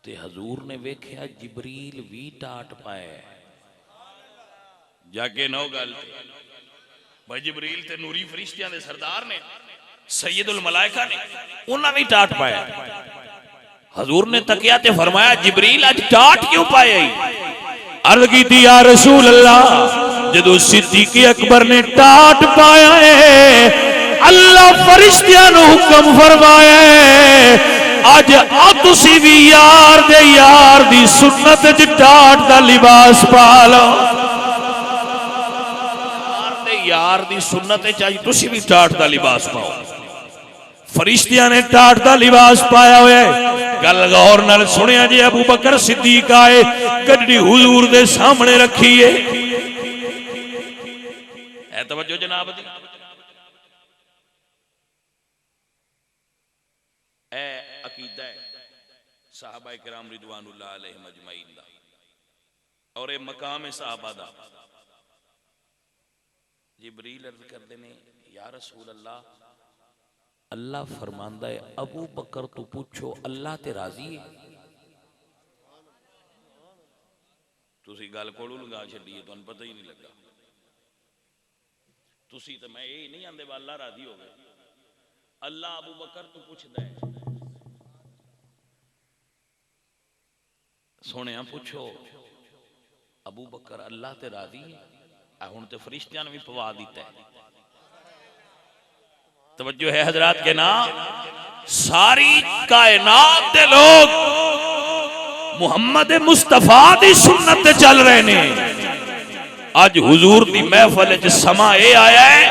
Speaker 1: ते हजूर ने वेख्या जिबरील भी टाट पाए, जाके नौ गल भाई जिबरील ते नूरी फरिश्तियां दे सरदार ने, सैयदुल मलाइका ने, उन्हां भी टाट पाया। हजूर ने तकिया ते फरमाया जिबरील अज टाट क्यों पाए? अर्ज की या रसूल अल्लाह, जदों सिद्दीक अकबर ने टाट पाया है, अल्लाह फरिश्तियां नूं हुक्म फरमाया है अज तुसी भी यार दे यार दी सुन्नत च टाट दा लिबास पा लो। यार दी सुन्नत चाहिए, तुसी भी टाट दा लिबास पाओ। फरिश्तियां ने टाट दा लिबास पाया हुआ है। गल गौर नाल सुनिया जी। अबू बकर सिद्दीक आए, गड्डी हुजूर दे सामने रखी है। है तवज्जो जनाब दी। ए अकीदा है साहबा किराम रिदवानुल्लाह अलैहिम अजमईन दा और ये मकाम है साहबा दा। जिब्रील अर्ज करते ने या रसूल अल्लाह, अल्लाह फरमांदा है अबू बकर तू पूछो अल्लाह ते राजी है। तुसी गल कोलू लगा छड्डी, तुहानू पता ही नहीं लगा। तुसी तो मैं यही नहीं आंदे अल्लाह राजी हो गए। अल्लाह अबू बकर तू पूछदा है सोने पूछो अबू बकर अल्लाह ते राजी है। हुण ते फरिश्तियां ने भी पवा दिता है। तवज्जो है हजरात के नाम। सारी कायनात दे लोग मुहम्मद मुस्तफा दी सुन्नत ते चल रहे ने। अज हुजूर दी महफिल च समा ये आया है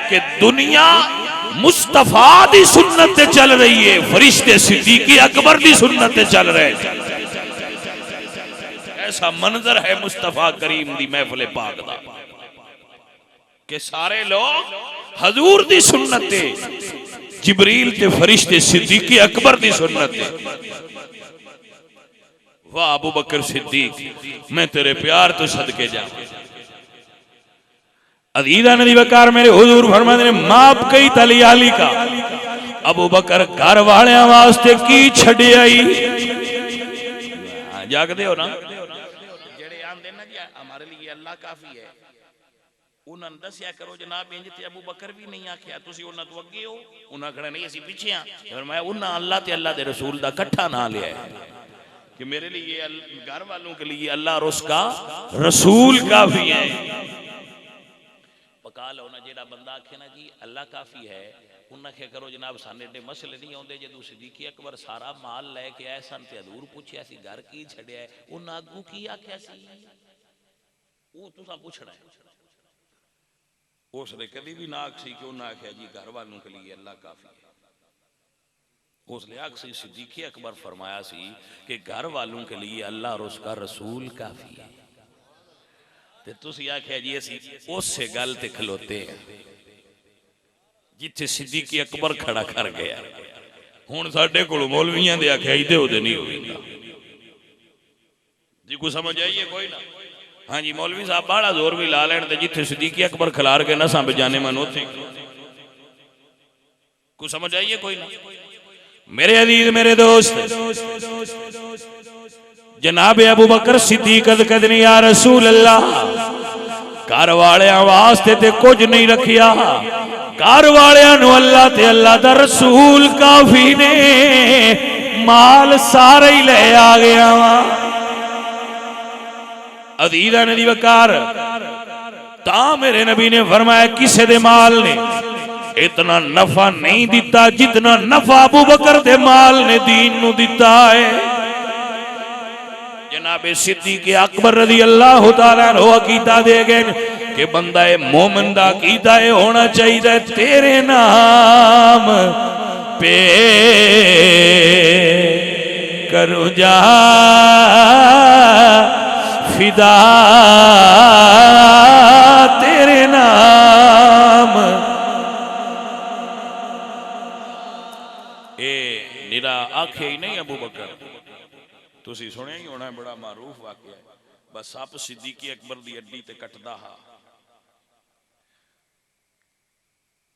Speaker 1: कि दुनिया मुस्तफा दी सुन्नत ते चल रही है, फरिश्ते सिद्दीक़ अकबर दी सुन्नत ते चल रहे हैं। ऐसा मंजर है मुस्तफा करीम दी महफिल पाक दा कि सारे लोग हजूर दी सुन्नत ते, जिब्रील ते फरिश्ते सिद्दीक़ अकबर दी सुन्नत ते। वाह अबू बकर सिद्दीक, मैं तेरे प्यार तो सदके जाऊं। अदीदा नबी वकार मेरे हुजूर फरमाते ने माप कई तलियाली का अबू बकर घर वाले वास्ते की छड़े आई। जागदे हो ना जेड़े आंदे ना जी हमारे लिए अल्लाह काफी है, उन्होंने दसिया करो जनाब इंज ते अबू बकर भी नहीं आख्या, तुसी उन्हां तो अगे हो। उन्हां कहना नहीं असीं पिछे हां। फरमाया उन्हां अल्लाह ते अल्लाह दे रसूल दा इकट्ठा ना लिया है कि मेरे लिए घर वालों के लिए अल्लाह और उसका रसूल काफी है। पका लो ना जेड़ा बंदा आखे ना जी अल्लाह काफी है, उन्हें क्या करो जनाब साने एडे मसले नहीं आते। जो सिद्दीक़ अकबर सारा माल लैके आए सन ते हजूर पूछया सी घर की छड़िया है, उन्हें अगू की आख्या सी वो तुसा पूछना है। उसने कभी भी ना आखी कि उन्हें आख्या जी घर वालों के लिए अल्लाह काफी है। उसने आखसी सिद्दीक़ अकबर फरमाया सी कि घर वालों के लिए अल्लाह और उसका रसूल काफी है। ते तुसी आख्या जी असी उस गल ते खलोते हैं जिथे सिद्दीक़ अकबर खड़ा कर गया। हुण साडे कोल मौलवियां दे आख्या इदे ओदे नहीं होंदा जी। कोई समझ आइए कोई ना। हाँ जी मौलवी साहब बड़ा जोर भी ला लैन ते जिथे सिद्दीक़ अकबर खिलार के नसां बजाने मन उथे। कोई समझ आइए कोई ना। मेरे अजीज मेरे दोस्त जनाब अबू बकर सिद्दीक कहते या रसूल अल्लाह, घर वाले वास्ते ते कुछ नहीं रखिया, घर वाले अल्लाह ते अल्लाह दा रसूल काफी ने, माल सारा ही ले आ गया वा। अदीदा नबी वकार ता मेरे नबी ने फरमाया किसे दे माल ने इतना नफा नहीं दिता जितना नफा अबू बकर दे माल ने दीन नू दिता है। जनाबे सिद्दीक़ अकबर रज़ी अल्लाह तआला अन्हु अकीदा दे गए कि बंदा मोमिन दा अकीदा होना चाहिए तेरे नाम पे करूं जा फिदा तेरे नाम। ए निरा आखे ही नहीं अबू बकर, तुसी सुनिया ही होना बड़ा मारूफ वाकया है। बस सप सिद्दीक़ अकबर दी अड्डी ते कटदा हा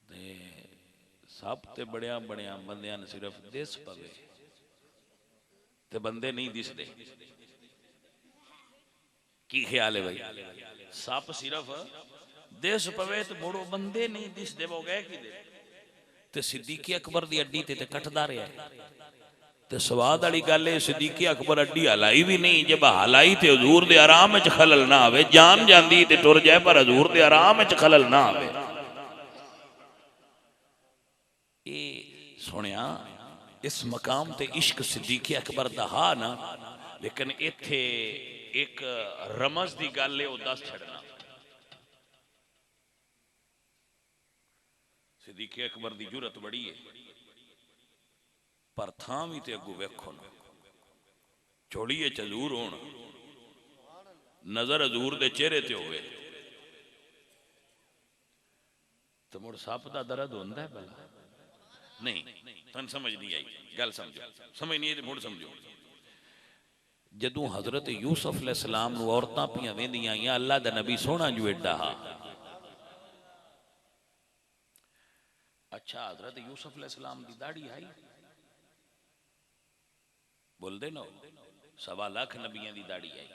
Speaker 1: ते सप ते बड़िया बड़िया बंदियां ने सिर्फ दिस पवे ते बंदे नहीं दिसदे। की ख्याल है भाई? सप सिर्फ दिस पवे तो मुड़ो बंदे नहीं दिसदे। वो गए कि ते सिद्दीक़ अकबर दी अड्डी ते कटदा रहा। ते स्वाद वाली गल है सिद्दीक़ अकबर अड्डी हलाई भी नहीं। जब हलाई ते हजूर दे आराम च खलल ना आवे, जान जांदी ते टुर जाए पर हजूर दे आराम च खलल ना आवे। ए सुनिया इस मकाम ते इश्क सिद्दीक़ अकबर दा हा ना, लेकिन इत्थे एक रमज दी गल है वो दस छड़ना। सिद्दीक़ अकबर दी जुरत बड़ी है पर थां भी ते अगू वेखो ना चोड़िए च हजूर होण, नजर हजूर दे चेहरे ते होवे तो मुड़ सप का दर्द होंदा है भला? नहीं, तुम समझ नहीं आई गल, समझो, समझ नहीं आई तो मुड़ समझो। जदों हजरत यूसुफ अलैहिस्सलाम नूं औरतां पियां वेंदियां आईयां, अल्लाह दा नबी सोहना जो एडा हा। अच्छा, हजरत यूसुफ अलैहिस्सलाम दी दाढ़ी आई? बोलदे ना, 1.25 लाख नबियां दी दाढ़ी आई।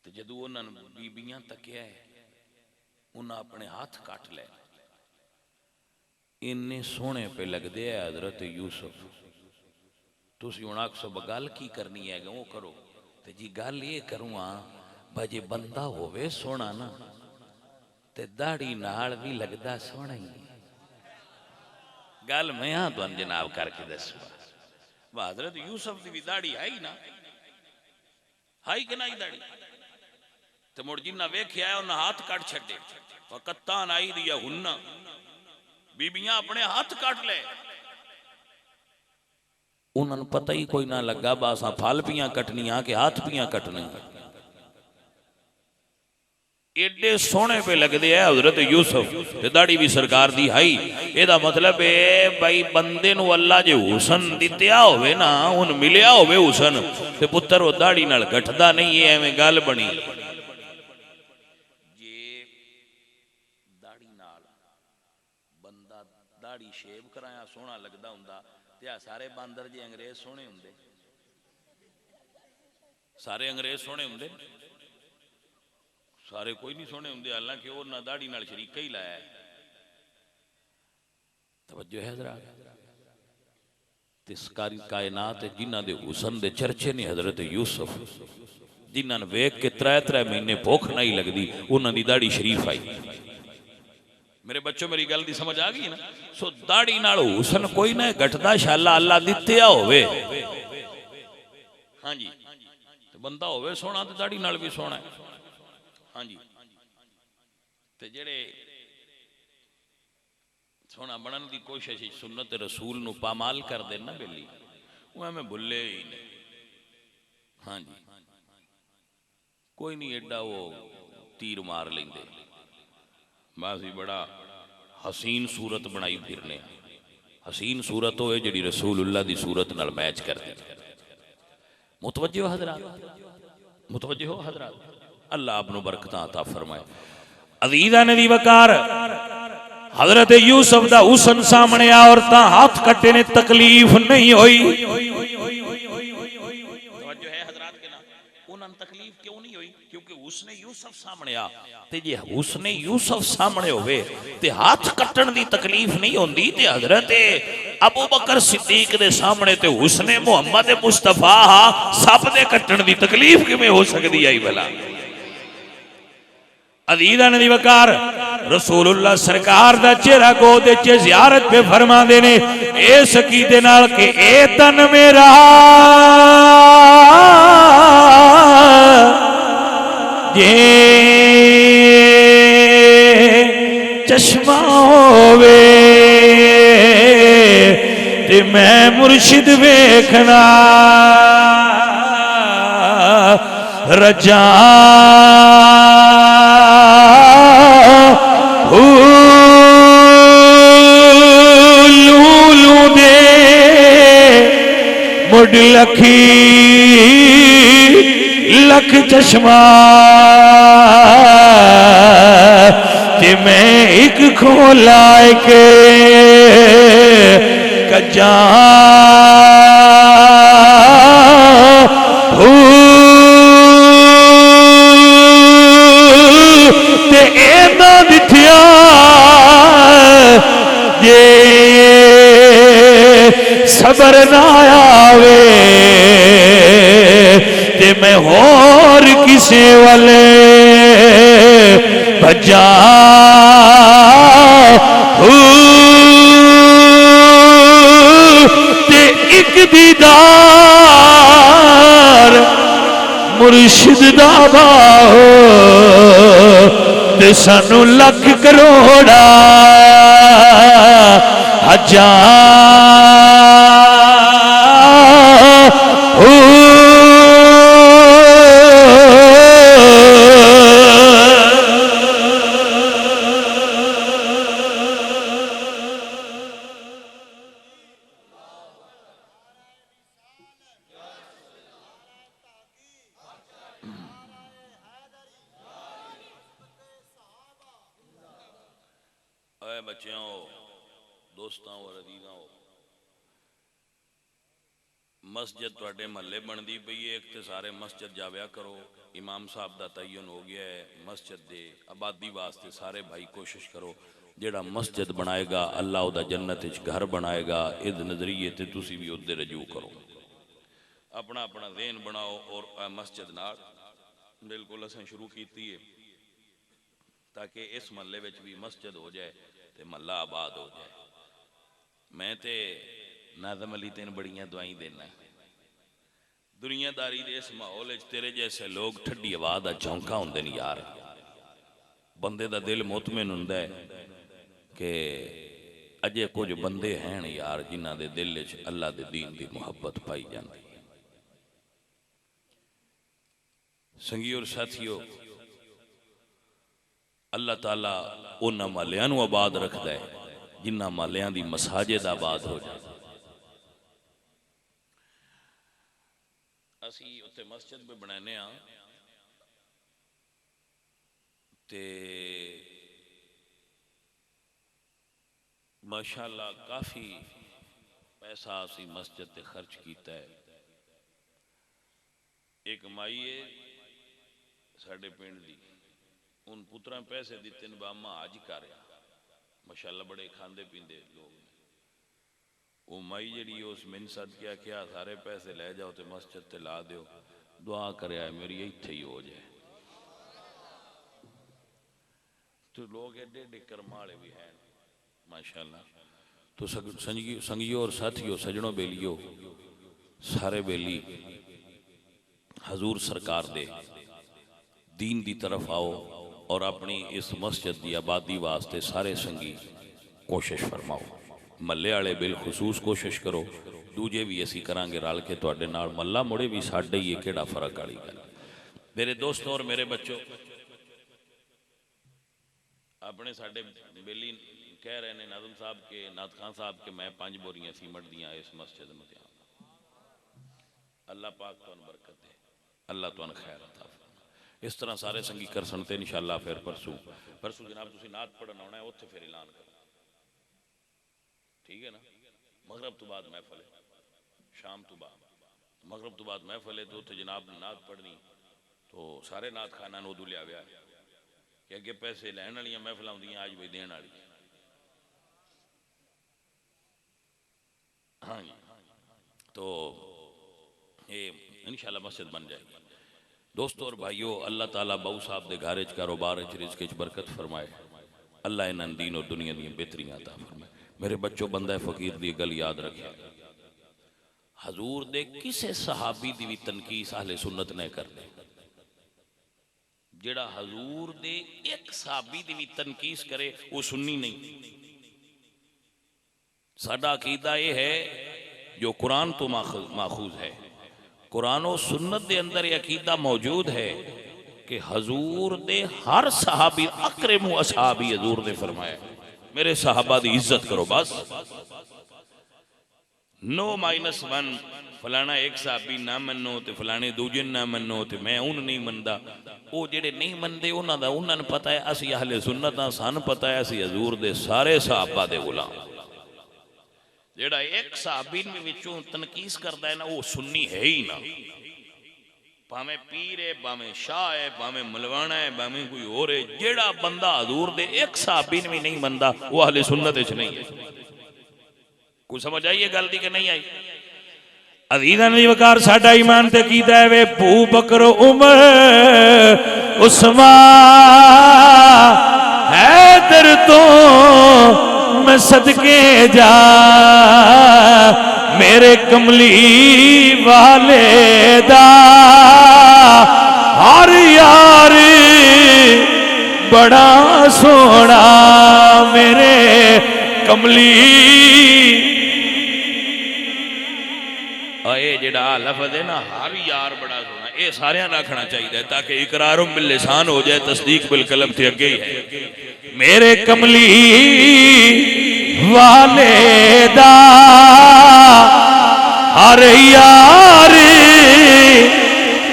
Speaker 1: तो जदों उन्होंने बीबियां तकिया है, उन्हें अपने हाथ कट ले, इन्ने सोहने पे लगते है हजरत यूसुफ। तुसी हुण आखो गल की करनी है, वो करो। तो जी गल ये करूँ भाजे बंदा होवे सोहना ना, ते दाढ़ी नाल भी लगदा सोहना ही। गल मैं हाँ तुहानू जनाब करके दसूंगा। हजरत यूसुफ की भी दाढ़ी आई ना, आई कि नहीं दाढ़ी? तो मुड़ जिन्ना वेख्या उन्हें हाथ कट छड़े। कत्ता नाई दिया हुन्ना, बीबियां अपने हाथ कट ले। उन्होंने पता ही कोई ना लगा, बस फल पियां कटनियां के हाथ पियां कटने। एडे सोहने पे लगते है हजरत यूसुफ, दाढ़ी भी सरकार दी हाई। एदा मतलब है भाई बंदे नू अल्लाह जे हुसन दित्या होवे ना, उन मिलिया होवे हुसन, ते पुत्र वो दाढ़ी नाल गठदा नहीं है। एवें गल बनी। दाढ़ी शेव कराया सोहना लगता हुंदा, ते सारे बांदर जी अंग्रेज सोहने हुंदे? सारे अंग्रेज सोहने हुंदे? सारे कोई नहीं सोहने हुंदे, हालांकि उन्हां दाढ़ी नाल शरीका ही लाया है। तवज्जो है जरा। तिसकारी कायनात जिन्हां दे हुसन दे चर्चे ने हजरत यूसुफ, जिन्हां ने वेख के 3-3 महीने भुख नहीं लगती, उन्हां दी दाढ़ी शरीफ आई। मेरे बच्चों मेरी गल दी समझ आ गई ना? सो दाढ़ी नाल हुसन कोई ना घटदा, शाला अल्लाह दित्या होवे। हाँ जी, तो बंदा होवे सोहना तो दाढ़ी नाल भी सोहना है। हाँ जी, ते जेड़े सोहना बनन दी कोशिश सुन्नत रसूल नू पामाल कर दे ना बेली, वो एवें भुले ही नहीं। हाँ जी, कोई नहीं एडा वो तीर मार लेंदे, बस ही बड़ा हसीन सूरत बनाई फिरने। हसीन सूरत हो जी रसूलुल्लाह दी सूरत नाल मैच कर दी। मुतवज्जो हजरात, मुतवज्जो हो हजरात, अल्लाह आपनो बरकतां अता फरमाए। अज़ीज़ां ने दी वकार, हजरत यूसुफ दा हुसन सामने आ, औरतां हाथ कट्टे ने, तकलीफ नहीं होई। तवज्जो है हजरात के ना? उन्हां तकलीफ क्यों नहीं हुई? क्योंकि उसने यूसुफ सामने आ, ते जे उसने यूसुफ सामने होवे ते हाथ कट्टण दी तकलीफ नहीं होंदी, ते हजरत अबू बकर सिद्दीक दे सामने ते उसने मुहम्मद मुस्तफा सब दे कट्टण दी तकलीफ किवें हो सकदी आई भला? अज़ीज़ां ने दी वकार, रसूलुल्लाह सरकार दा चेहरा गोद विच ज़ियारत पे फरमांदे ने, ए सकीदे नाल के ए तन मेरा जे चश्मा होवे ते मैं मुर्शिद वेखना रजा लूलू दे मुड़ लखी लख चश्मा, ते मैं एक खोला के कजा ते एदा दिठिया जे सबर ना आवे ते मैं होर किसे वाले भजा ते एक दीदार मुर्शिद दा बाहो ते सानू लख करोड़ा हजार है बच्चों, दोस्तों और अजीजों, मस्जिद तुहाडे महल्ले बनती पई है, एक तो सारे मस्जिद जावया करो। इमाम साहब का तयन हो गया है, मस्जिद दे आबादी वास्ते सारे भाई कोशिश करो। जेड़ा मस्जिद बनाएगा अल्लाह उहदा जन्नत विच घर बनाएगा। इस नज़रिए ते तुसी भी उधर रजू करो, अपना अपना ज़हन बनाओ। और मस्जिद नाल बिल्कुल असें शुरू की है ताकि इस महल्ले विच भी मस्जिद हो जाए तो महल्ला आबाद हो जाए। मैं तो नाज़म अली तेन बड़ियां दुआई देना। दुनियादारी दे इस माहौल तेरे जैसे लोग ठंडी आवाज़ का झोंका होंदे ने यार, बंदे दा दिल मुतमिन हुंदा है कि अजे कुछ बंदे हैं यार जिन्हां दे दिल च अल्लाह दे दीन दी मुहब्बत पाई जाती। संगियो और साथियों, अल्लाह ताला उन्हां महल्लियां नूं आबाद रखदा है जिन्हां महल्लियां दी मसाजिद आबाद हो जाए। असी उत्ते मस्जिद भी बनाने ते माशाअल्लाह काफ़ी पैसा असी मस्जिद ते खर्च किया है। एक माई है साडे पिंड दी, उन पुत्रा पैसे दिते ने बामा आज कर माशाअल्लाह बड़े खांदे पींदे लोग ने। वो माई जी उस मिन सदके आख्या सारे पैसे लै जाओ तो मस्जिद ते ला दो, दुआ करे मेरी इत्थे ही हो जाए। तो लोग एडे एडे कर्मा वाले भी हैं माशाअल्लाह। तो संगियो और साथियों, सजनों बेलियो, सारे बेली हजूर सरकार दे दीन दी तरफ आओ और अपनी इस मस्जिद की आबादी वास्ते सारे संगी कोशिश फरमाओ। महल्ले वाले बिलखसूस कोशिश करो, दूजे भी असी करांगे रल के तुहाडे नाल। महल्ला मुड़े भी साडे ही, केड़ा फर्क वाली गल। मेरे दोस्तों और मेरे बच्चों, अपने साडे बेली कह रहे हैं नाज़म साहब के, नाथ खान साहब के, मैं 5 बोरियां सीमट दियां इस मस्जिद में दियां। अल्लाह पाक तुहानू बरकत दे, अल्लाह तुहानू खैर अता फरमाए। इस तरह सारे संगी कर सुनते इंशाअल्लाह। फिर परसों जनाब तुसीं नात पढ़न आउणा है, उत्थे फिर ऐलान करो, ठीक है ना। मगरब तो बाद महफल है, शाम तो बाद मगरब तो बाद महफल है, तो उत्थे जनाब ने नात पढ़नी। तो सारे नात खाना उदू लिया गया कि अगे पैसे लैन वाली महफल आउंदियां, आज भी देने वाली। हाँ जी, तो ये इंशाअल्लाह मस्जिद बन जाएगी। दोस्तों और भाइयों, अल्लाह ताला बाऊ साहब के घर कारोबार रिज़्क़ च बरकत फरमाए। अल्लाह इन्हां दीन और दुनिया दी बेहतरियां अता फरमाए। मेरे बच्चों, बंदा फकीर की गल याद रखे, हजूर दे किसे सहाबी दी भी तनकीस अहले सुन्नत ने करनी। जेड़ा हजूर दे एक सहाबी दी भी तनकीस करे वो सुन्नी नहीं। साडा अकीदा ये है जो कुरान तो माखूज है, कुरान और सुन्नत दे अंदर ये अकीदा मौजूद है कि हजूर दे हर सहाबी अकरम असहाबी हजूर ने फरमाया मेरे सहाबा की इज्जत करो। बस -1 फलाना एक सहाबी ना मनो तो फलाने दूजे ना मनो तो मैं उन नहीं मनता। वो जेडे नहीं मनते उन्होंने पता है असी अहले सुन्नत हाँ, सन पता है असी हजूर दे सारे सहाबा दे गुलाम। जेड़ा एक सहाबी विचों तनकीस करता है ना, वो सुन्नी है ही ना। भावें पीर है, भावें शाह है, भावें मलवाना है, भावें कोई और है। जेड़ा बंदा हजूर दे एक सहाबी भी नहीं मनता वो अहले सुन्नत विच नहीं है। कुछ समझ आई है गल दी कि नहीं आई? अज़ीज़ान दी वकार साडा ईमान ते कीदा है वे अबू बकर उमर उस्मान हैदर तो मैं सदके जा मेरे कमली वाले दा हर यार बड़ा सोना मेरे कमली। ये जेड़ा लफ्ज़ है ना हर यार बड़ा सोना, ये सारे रखना चाहिए ताकि इकरार बिल लिसान हो जाए, तस्दीक बिल कलम से अगे ही है। मेरे कमली वाले दा हर यार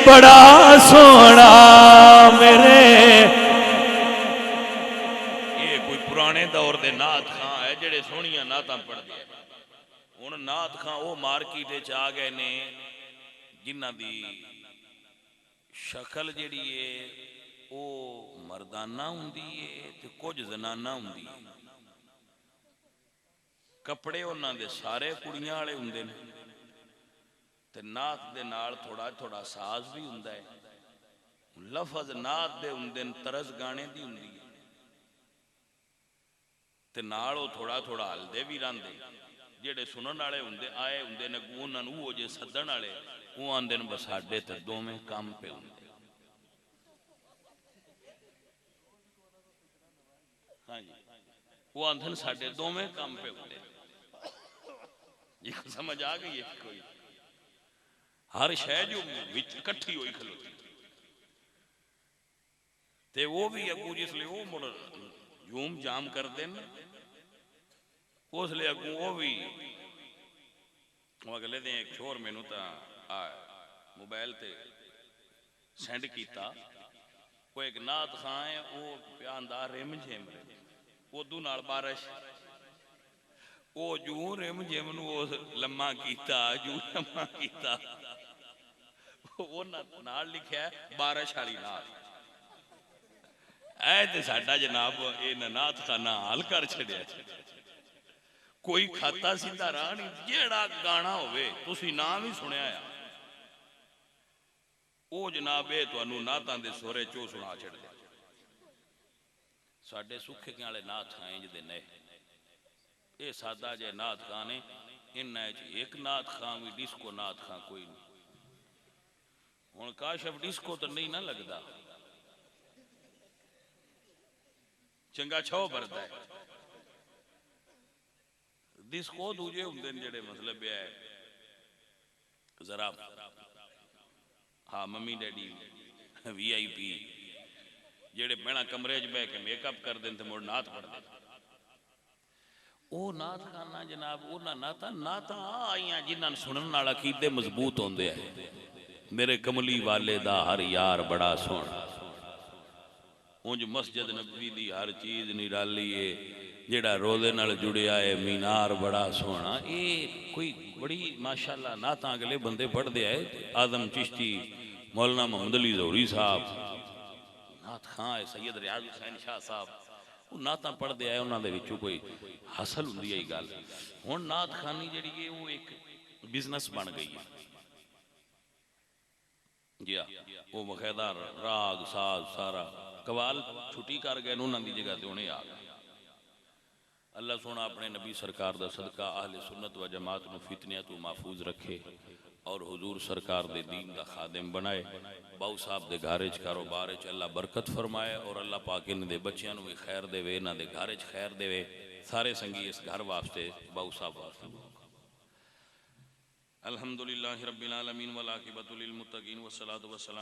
Speaker 1: बड़ा सोना मेरे। ये कोई पुराने दौर दे नात नातां पढ़दे हैं। हुण नात खां वो मार्केट आ गए ने जिन्हां दी शक्ल जिहड़ी है वो मर्दाना हुंदी है ते कुछ जनाना हुंदी है। कपड़े उन्हां दे सारे कुड़ियां वाले हुंदे ने ते नात दे नाल थोड़ा थोड़ा साज भी हुंदा है। लफज नात दे हुंदे ने, तरज गाने दी हुंदी है ते नाल वो थोड़ा थोड़ा हलदे भी रहिंदे। जेड़े सुनन वाले हुंदे आए हुंदे ने उन्हां नूं वो जे सद्दण वाले वो आंदे ने बस साडे ते दोवें काम पे हुंदे। हाँ जी, वो आंदे ने साडे दोवें काम पे हुंदे। ये समझ आ गई है कोई? हर शै जो विच इकट्ठी होई खलोती ते वो भी अगू जिसले वो मुड़ जूम जाम करते न उसले अगू वो भी अगले दिन एक शोर मैनू तो मोबाइल ते सेंड किया। वो एक नात खां है वो प्यांदा रिम झिम उदू नाल बारिश वो जू रिम झिम नू लम्मा किया जू लम्मा किया वो नाल लिखा बारिश वाली नात। ऐ ते साडा जनाब ये नात खाना हाल कर छड़िया। कोई खाता सीधा राह नहीं जेड़ा गाना होवे तुसी नाम ही सुनिया आ वो जनाब ये तुहानू नातां दे सोरे चो सुना छड़दे। साडे सुखे वाले नात खां इंज दे ने ये सादा जे नात खां ने इन्हां च एक नात खां भी डिस्को नात खां कोई नहीं। हुण काशफ डिस्को तो नहीं ना लगदा चंगा छो भरदा है। डिस्को दूजे हुंदे ने जेड़े मतलब है जरा हाँ मम्मी डैडी VIP जेड़े बिना कमरे च बह के मेकअप कर दें ते मुड़ नात पढ़ दें। वो नात खाना जनाब उन्हां नातां आईयां जिन्हां सुनन नाल अकीदे मजबूत होंदे हैं। मेरे कमली वाले दा हर यार बड़ा सोहना उंज मस्जिद नबी दी हर चीज निराली है। जेड़ा रोज़े नाल जुड़िया है मीनार बड़ा सोहना। ये कोई बड़ी माशाअल्लाह नातां अगले बंदे पढ़ते है। आदम चिश्ती मौलाना मोहम्मद अली ज़ोहरी साहब नात खां है सैयद रियाज हुसैन शाह साहब वो नातां पढ़ते आए। उन्होंने विचों कोई हासिल हुंदी है गल। हुण नात खानी जिहड़ी है वो एक बिजनेस बन गई है जी हाँ। वो बकायदा राग साज सारा कवाल छुट्टी कर गए उन्होंने की जगह से उन्हें आ गए। अल्लाह सोना अपने नबी सरकार का सदका आहले सुन्नत व जमात को फितनिया तो महफूज रखे और हुजूर सरकार दे दीन का खादिम बनाए। बाऊ साहब के घर च कारोबार च अल्लाह बरकत फरमाए और अल्लाह पाक इन्हां दे बच्चियां नूं भी खैर देवे इन्हां दे घर च खैर देवे। सारे संगी इस घर वास्ते बाऊ साहब वास्ते अल्हम्दुलिल्लाहि रब्बिल आलमीन वल आकिबतु लिल मुत्तकीन वस्सलातु वस्सलाम